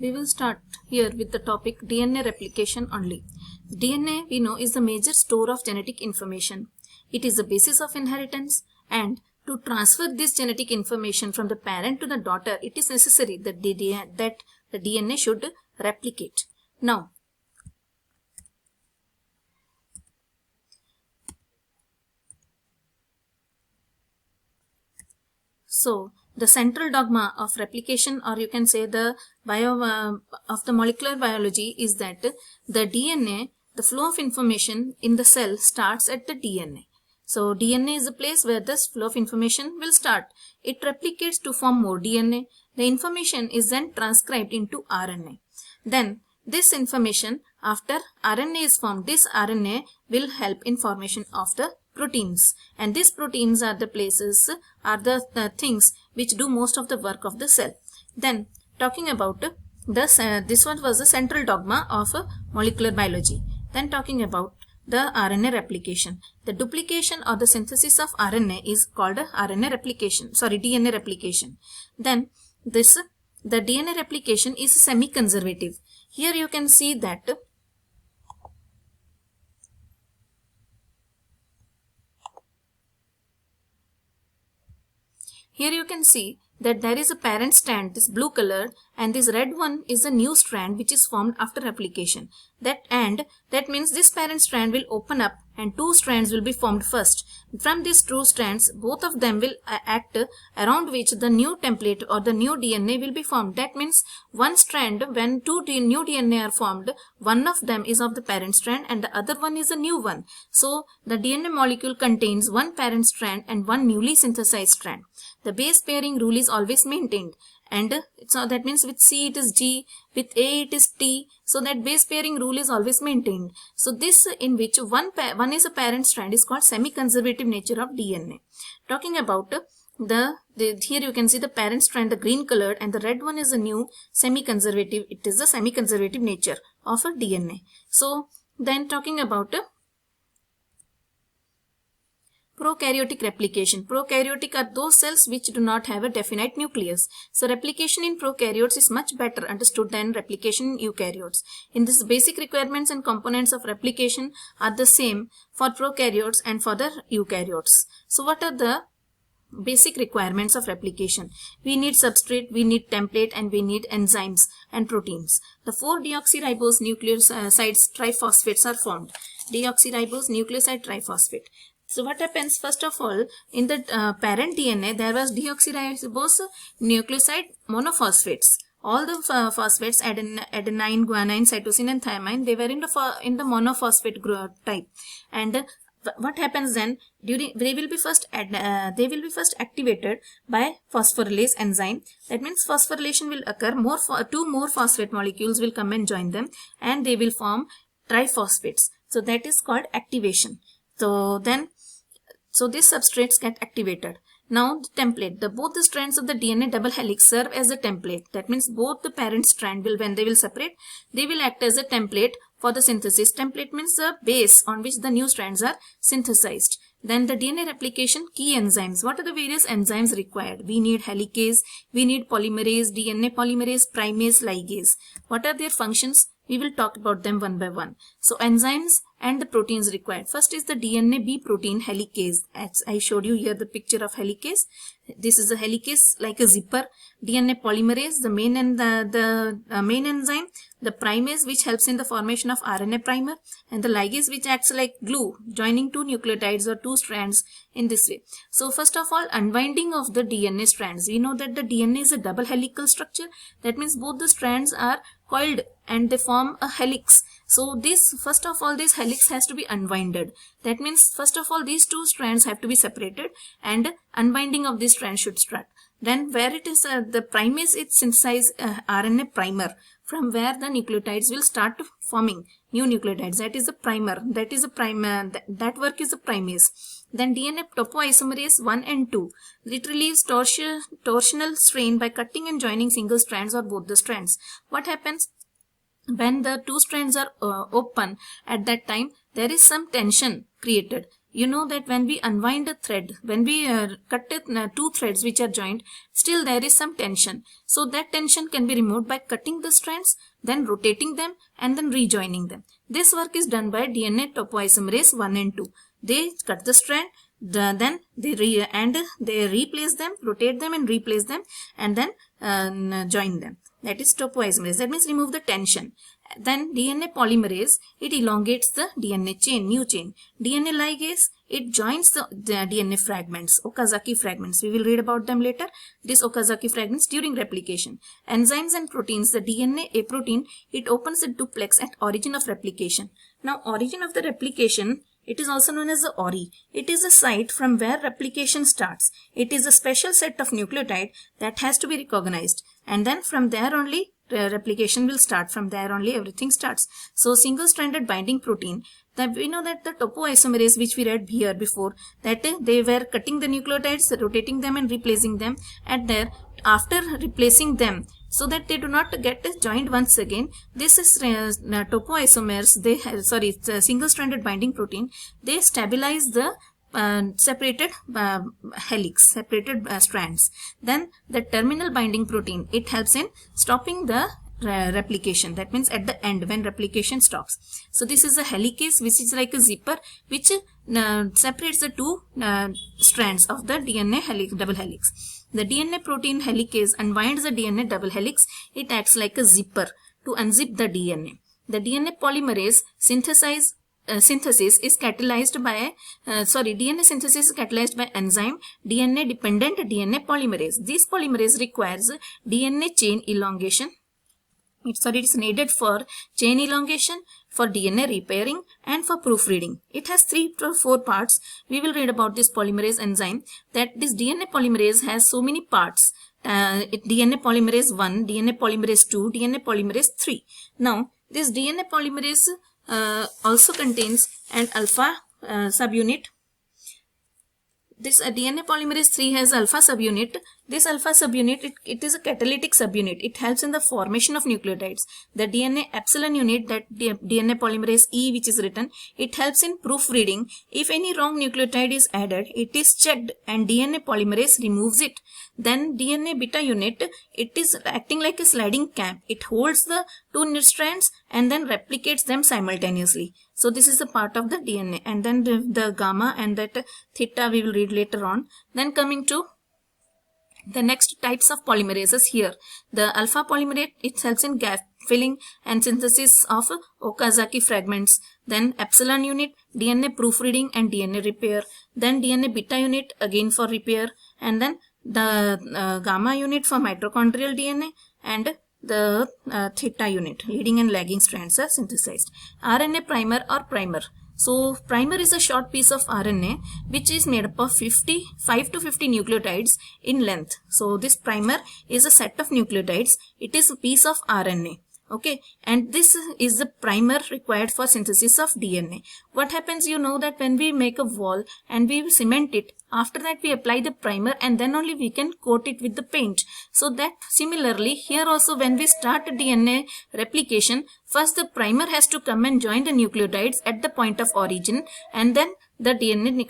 We will start here with the topic DNA replication only. DNA, we know, is the major store of genetic information. It is the basis of inheritance, and to transfer this genetic information from the parent to the daughter, it is necessary that the DNA should replicate. Now, so the central dogma of replication, or you can say the of the molecular biology, is that the DNA, the flow of information in the cell starts at the DNA. So DNA is the place where this flow of information will start. It replicates to form more DNA. The information is then transcribed into RNA. Then this information, after RNA is formed, this RNA will help in formation of the proteins, and these proteins are the places, are the things which do most of the work of the cell. Then talking about this one was the central dogma of molecular biology. Then talking about the RNA replication. The duplication or the synthesis of RNA is called DNA replication. Then the DNA replication is semi-conservative. Here you can see that there is a parent strand, this blue colored, and this red one is a new strand which is formed after replication. That means this parent strand will open up and two strands will be formed first. From these two strands, both of them will act around which the new template or the new DNA will be formed. That means one strand, when two new DNA are formed, one of them is of the parent strand and the other one is a new one. So the DNA molecule contains one parent strand and one newly synthesized strand. The base pairing rule is always maintained, and so that means with C it is G, with A it is T, so that base pairing rule is always maintained. So this, in which one is a parent strand, is called semi-conservative nature of DNA. Talking about here you can see the parent strand, the green colored, and the red one is a new semi-conservative. It is the semi-conservative nature of a DNA. So then talking about prokaryotic replication. Prokaryotic are those cells which do not have a definite nucleus. So replication in prokaryotes is much better understood than replication in eukaryotes. In this, basic requirements and components of replication are the same for prokaryotes and for the eukaryotes. So what are the basic requirements of replication? We need substrate, we need template, and we need enzymes and proteins. The 4-deoxyribose nucleosides triphosphates are formed. Deoxyribose nucleoside triphosphate. So what happens, first of all, in the parent DNA, there was deoxyribose nucleoside monophosphates. All the phosphates, adenine, guanine, cytosine, and thymine, they were in the monophosphate type. And what happens then? They will be first activated by phosphorylase enzyme. That means phosphorylation will occur. Two more phosphate molecules will come and join them, and they will form triphosphates. So that is called activation. So these substrates get activated. Now the template, both the strands of the DNA double helix serve as a template. That means both the parent strand will, when they will separate, they will act as a template for the synthesis. Template means the base on which the new strands are synthesized. Then the DNA replication key enzymes. What are the various enzymes required? We need helicase, we need polymerase, DNA polymerase, primase, ligase. What are their functions? We will talk about them one by one. So enzymes and the proteins required. First is the DNA B protein helicase. As I showed you here the picture of helicase. This is a helicase like a zipper. DNA polymerase, the main and the main enzyme. The primase, which helps in the formation of RNA primer, and the ligase, which acts like glue, joining two nucleotides or two strands in this way. So first of all, unwinding of the DNA strands. We know that the DNA is a double helical structure. That means both the strands are coiled and they form a helix. So first of all, this helix has to be unwinded. That means first of all, these two strands have to be separated and unwinding of these strands should start. Then where it is the primase, it synthesizes RNA primer, from where the nucleotides will start forming new nucleotides. That is the primer. That is a primer. That work is the primase. Then DNA topoisomerase 1 and 2. It relieves torsional strain by cutting and joining single strands or both the strands. What happens? When the two strands are open, at that time there is some tension created. you know that when we unwind a thread, when we cut two threads which are joined, still there is some tension. So that tension can be removed by cutting the strands, then rotating them, and then rejoining them. This work is done by DNA topoisomerase 1 and 2. They cut the strand, then they replace them, rotate them and replace them, and then join them. That is topoisomerase. That means remove the tension. Then DNA polymerase, it elongates the DNA chain, new chain. DNA ligase, it joins the DNA fragments, Okazaki fragments. We will read about them later. These Okazaki fragments during replication. Enzymes and proteins, the DNA, a protein, it opens the duplex at origin of replication. Now, origin of the replication, it is also known as the ORI. It is a site from where replication starts. It is a special set of nucleotide that has to be recognized. And then from there only, replication will start. From there only everything starts. So single-stranded binding protein, that we know that the topoisomerase which we read here before, that they were cutting the nucleotides, rotating them and replacing them, and there after replacing them, so that they do not get joined once again, this is topoisomers, single-stranded binding protein, they stabilize the separated helix, separated strands. Then the terminal binding protein, it helps in stopping the replication. That means at the end when replication stops. So this is a helicase, which is like a zipper which separates the two strands of the DNA helix, double helix. The DNA protein helicase unwinds the DNA double helix. It acts like a zipper to unzip the DNA. The DNA polymerase synthesis is catalyzed by DNA synthesis is catalyzed by enzyme DNA dependent DNA polymerase. This polymerase requires DNA chain elongation. It is needed for chain elongation, for DNA repairing, and for proofreading. It has 3 to 4 parts. We will read about this polymerase enzyme. That this DNA polymerase has so many parts. DNA polymerase 1, DNA polymerase 2, DNA polymerase 3. Now, this DNA polymerase also contains an alpha subunit. This DNA polymerase 3 has alpha subunit. This alpha subunit, it is a catalytic subunit. It helps in the formation of nucleotides. The DNA epsilon unit, that DNA polymerase E which is written, it helps in proofreading. If any wrong nucleotide is added, it is checked and DNA polymerase removes it. Then DNA beta unit, it is acting like a sliding cam. It holds the two strands and then replicates them simultaneously. So this is a part of the DNA. And then the gamma and that theta we will read later on. Then coming to the next types of polymerases here. The alpha polymerase, it helps in gap filling and synthesis of Okazaki fragments. Then epsilon unit, DNA proofreading and DNA repair. Then DNA beta unit, again for repair. And then the gamma unit for mitochondrial DNA, and the theta unit, leading and lagging strands are synthesized. RNA primer or primer. So primer is a short piece of RNA which is made up of 5 to 50 nucleotides in length. So this primer is a set of nucleotides. It is a piece of RNA. Okay, and this is the primer required for synthesis of DNA. What happens, you know that when we make a wall and we cement it, after that we apply the primer and then only we can coat it with the paint. So that similarly here also when we start DNA replication, first the primer has to come and join the nucleotides at the point of origin, and then the DNA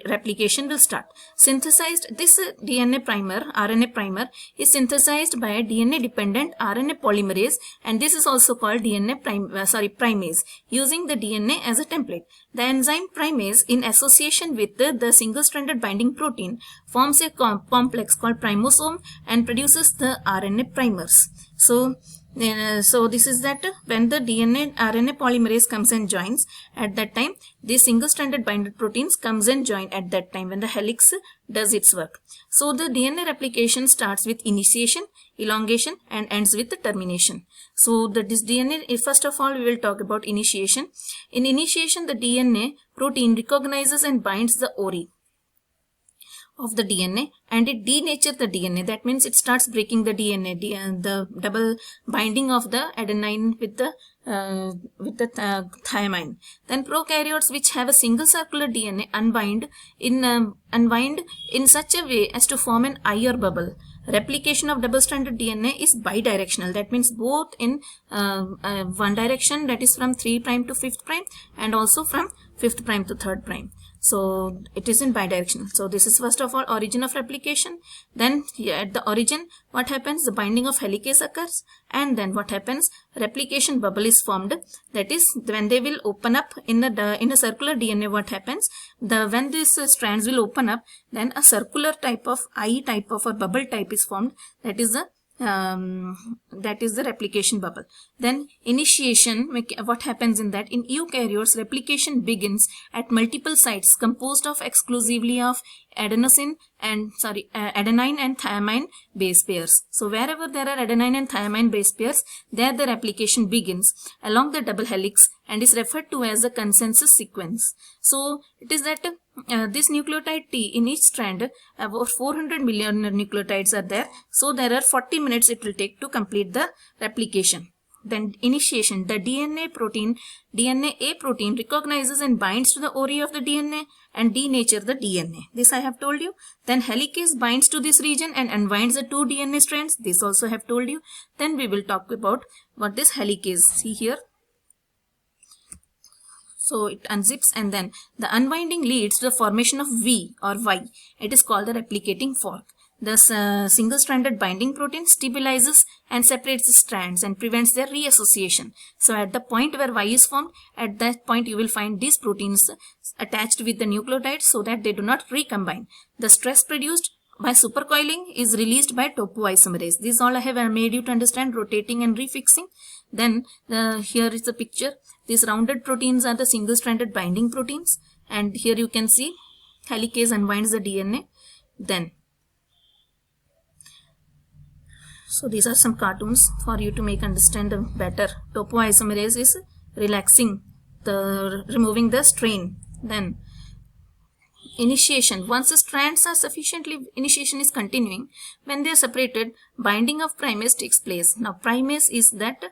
replication will start. Synthesized, this DNA primer, RNA primer, is synthesized by a DNA dependent RNA polymerase, and this is also called primase, using the DNA as a template. The enzyme primase, in association with the single-stranded binding protein, forms a complex called primosome and produces the RNA primers. So this is that when the DNA RNA polymerase comes and joins, at that time the single-stranded binding proteins comes and join at that time when the helix does its work. So the DNA replication starts with initiation, elongation, and ends with the termination. So this DNA, first of all we will talk about initiation. In initiation, the DNA protein recognizes and binds the ORI of the DNA and it denatures the DNA. That means it starts breaking the DNA, the double binding of the adenine with the thymine. Then prokaryotes which have a single circular DNA unwind in such a way as to form an eye or bubble. Replication of double-stranded DNA is bidirectional. That means both in one direction, that is from 3' to 5' and also from 5' to 3'. So it is in bidirectional. So this is first of all origin of replication. Then here at the origin, what happens? The binding of helicase occurs, and then what happens? Replication bubble is formed. That is, when they will open up in a circular DNA, what happens? When these strands will open up, then a circular type of eye type of or bubble type is formed. That is the replication bubble. Then initiation, what happens in that? In eukaryotes, replication begins at multiple sites composed of exclusively of adenine and thymine base pairs. So wherever there are adenine and thymine base pairs, there the replication begins along the double helix and is referred to as the consensus sequence. So it is that this nucleotide T in each strand, about 400 million nucleotides are there. So there are 40 minutes it will take to complete the replication. Then initiation, the DNA A protein recognizes and binds to the ori of the DNA and denature the DNA. This I have told you. Then helicase binds to this region and unwinds the 2 DNA strands. This also I have told you. Then we will talk about what this helicase. See here. So it unzips, and then the unwinding leads to the formation of V or Y. It is called the replicating fork. The single-stranded binding protein stabilizes and separates the strands and prevents their reassociation. So at the point where Y is formed, at that point you will find these proteins attached with the nucleotides so that they do not recombine. The stress produced by supercoiling is released by topoisomerase. This all I have made you to understand, rotating and refixing. Then here is the picture. These rounded proteins are the single-stranded binding proteins, and here you can see helicase unwinds the DNA. Then, so these are some cartoons for you to make understand better. Topoisomerase is relaxing, removing the strain. Then initiation, once the strands are sufficiently, initiation is continuing. When they are separated, binding of primase takes place. Now primase is that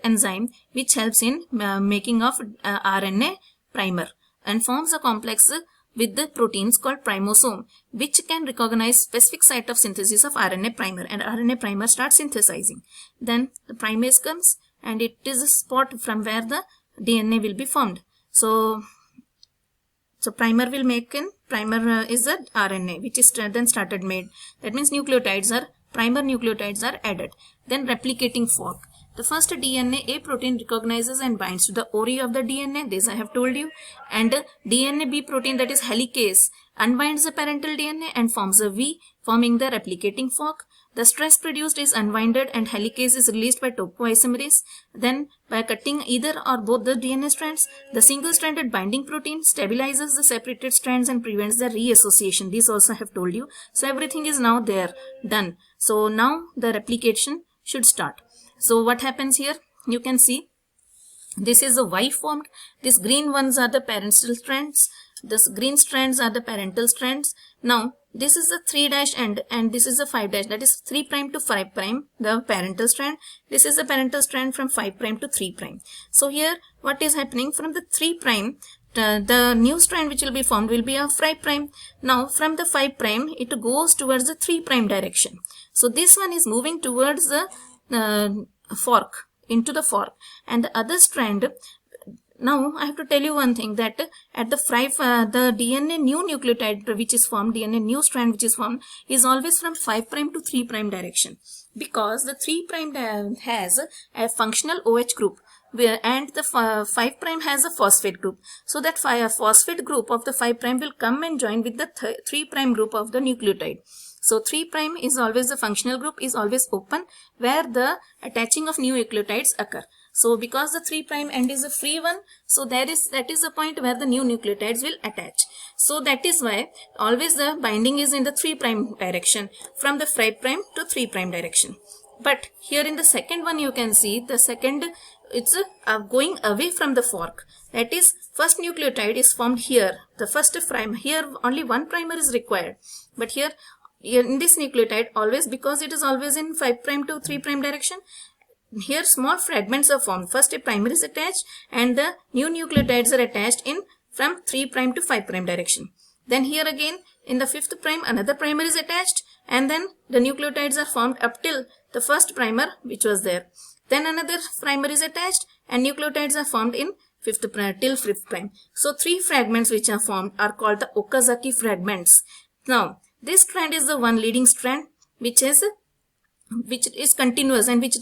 enzyme which helps in making of RNA primer and forms a complex with the proteins called primosome, which can recognize specific site of synthesis of RNA primer, and RNA primer starts synthesizing. Then the primase comes, and it is a spot from where the DNA will be formed. So primer will make in, primer is the RNA which is then started made. That means primer nucleotides are added. Then replicating fork. The first DNA A protein recognizes and binds to the ori of the DNA. This I have told you. And DNA B protein, that is helicase, unwinds the parental DNA and forms a V, forming the replicating fork. The stress produced is unwinded and helicase is released by topoisomerase. Then by cutting either or both the DNA strands, the single-stranded binding protein stabilizes the separated strands and prevents the reassociation. This also I have told you. So everything is now there, done. So now the replication should start. So what happens here? You can see this is a Y formed. These green ones are the parental strands. These green strands are the parental strands. Now this is a 3' end and this is a 5', that is 3' to 5', the parental strand. This is the parental strand from 5' to 3'. So here what is happening, from the 3', the new strand which will be formed will be a 5'. Now from the 5', it goes towards the 3' direction. So this one is moving towards the fork, into the fork, and the other strand. Now I have to tell you one thing, that at the the DNA new nucleotide which is formed, DNA new strand which is formed, is always from 5' to 3' direction, because the 3' has a functional OH group and the 5' has a phosphate group. So that phosphate group of the 5' will come and join with the 3' group of the nucleotide. So 3' is always, the functional group is always open where the attaching of new nucleotides occur. So because the 3' end is a free one, so that is the point where the new nucleotides will attach. So that is why always the binding is in the 3' direction, from the 5' to 3' direction. But here in the second one you can see, the second, it's going away from the fork. That is, first nucleotide is formed here. The first prime, here only one primer is required. But here in this nucleotide, always, because it is always in 5' to 3' direction, here small fragments are formed. First a primer is attached and the new nucleotides are attached in from 3' to 5' direction. Then here again in the 5th' another primer is attached, and then the nucleotides are formed up till the first primer which was there. Then another primer is attached and nucleotides are formed in till fifth prime. So 3 fragments which are formed are called the Okazaki fragments. Now this strand is the one leading strand which is continuous and which